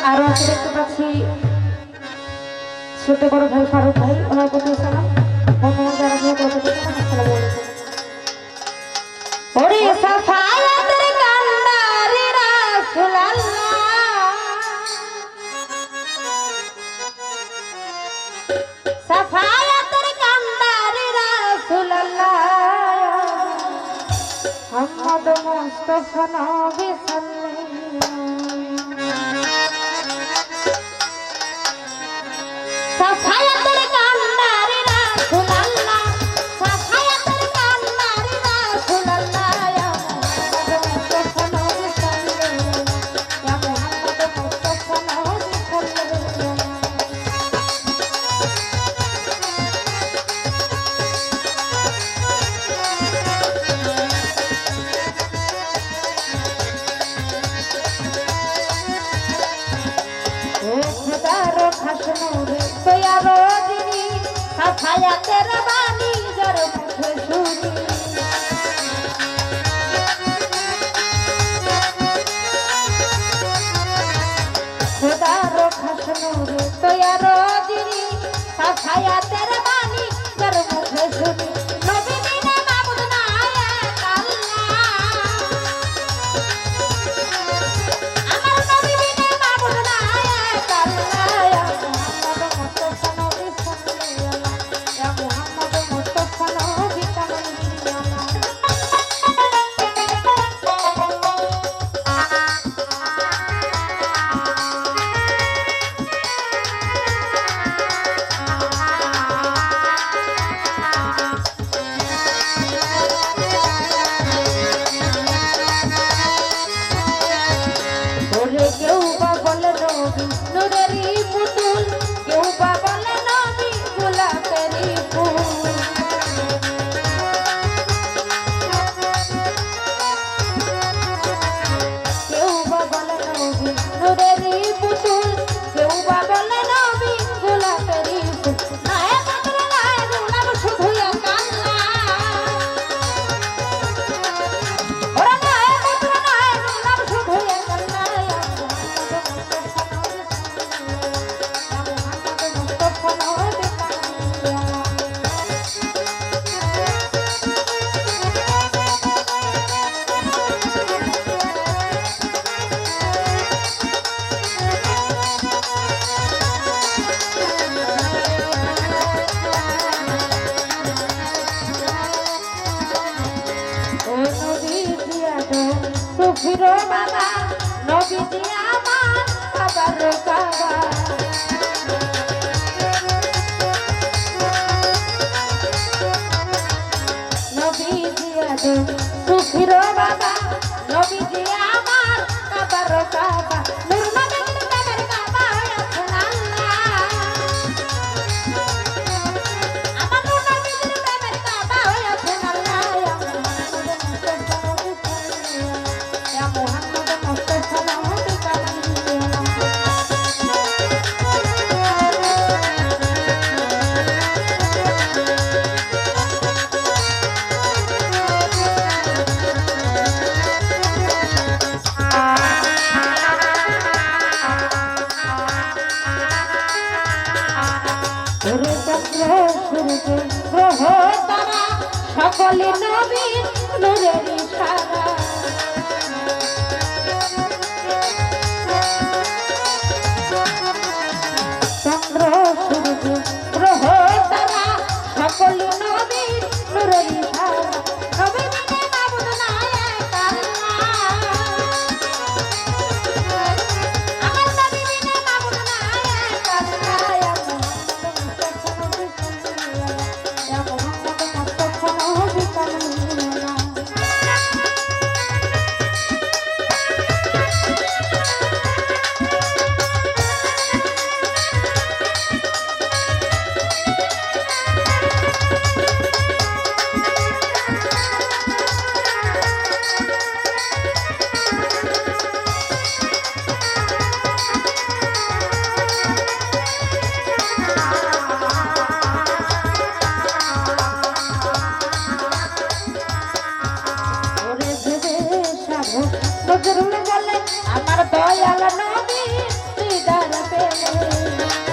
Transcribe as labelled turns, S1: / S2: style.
S1: আরো দেখতে পাচ্ছি ছোট বড় ভাই ফারুক ভাই, ওনার প্রতি সালাম। বন্ধুরা যারা ভাই করতে দিচ্ছেন আসসালামু আলাইকুম। ওরে সাফায়াতের কান্দারি রাসূলুল্লাহ, সাফায়াতের কান্দারি রাসূলুল্লাহ, মুহাম্মদ মুস্তাফা নবী সাল্লাল্লাহু সাফায়াতের কান্দারি রাসূলুল্লাহ, সাফায়াতের কান্দারি রাসূলুল্লাহ, ইয়া মুহাম্মদ মুস্তাফা নবী সাল্লাল্লাহু, ইয়া মুহাম্মদ মুস্তাফা নবী সাল্লাল্লাহু। खुदारो खशनूरे तैयारो दिनी सफाया तेरा बानी जर मुझे सुनी खुदारो खशनूरे तैयारो दिनी सफाया तेरा बानी जर मुझे सुनी नबी दीने माबूद नायक अल्लाह আমার নবী বিনে মাবুদ নায়ক আল্লাহ ইয়া মুহাম্মদ মুস্তাফা নবী সাল্লাল্লাহু ইয়া মুহাম্মদ মুস্তাফা নবী ওরে কেউ বা বলে নবী নূরেরই পুতুল, কেউ বা বলে নবী গোলাপেরই ফুল, কেউ বা বলে নবী নূরেরই পুতুল, কেউ বা বলে নবী গোলাপেরই ফুল। নায়ক আল্লাহ গোলাপ শুধু এক আল্লাহ, ওরে নায়ক গোলাপ শুধু এক আল্লাহ, ইয়া মুহাম্মদ মুস্তাফা নবী সাল্লাল্লাহু। ও নবী দিয়া দো সুফিরো বাবা, নবী দিয়া আমার বাবার কাবা, নবী দিয়া দো সুফিরো বাবা, নবী দিয়া আমার বাবার কাবা, নূর নবীর প্রেমের কাবা আছেন আল্লাহ, আমার নূর নবীর প্রেমের কাবা আছেন আল্লাহ, ইয়া মুহাম্মদ মুস্তাফা নবী সাল্লাল্লাহু। ওরে চন্দ্র সূর্য গ্রহ তারা সকলে নবীর নূরের ইশারা, চন্দ্র সূর্য গ্রহ তারা সকলে নবীর নূরের ইশারা, নবী বিনে মাবুদ নায়ক আল্লাহ, আমার নবী বিনে মাবুদ নায়ক আল্লাহ, ইয়া মুহাম্মদ মুস্তাফা নবী সাল্লাল্লাহু। নজরুল বলে আমার দয়াল নবী রে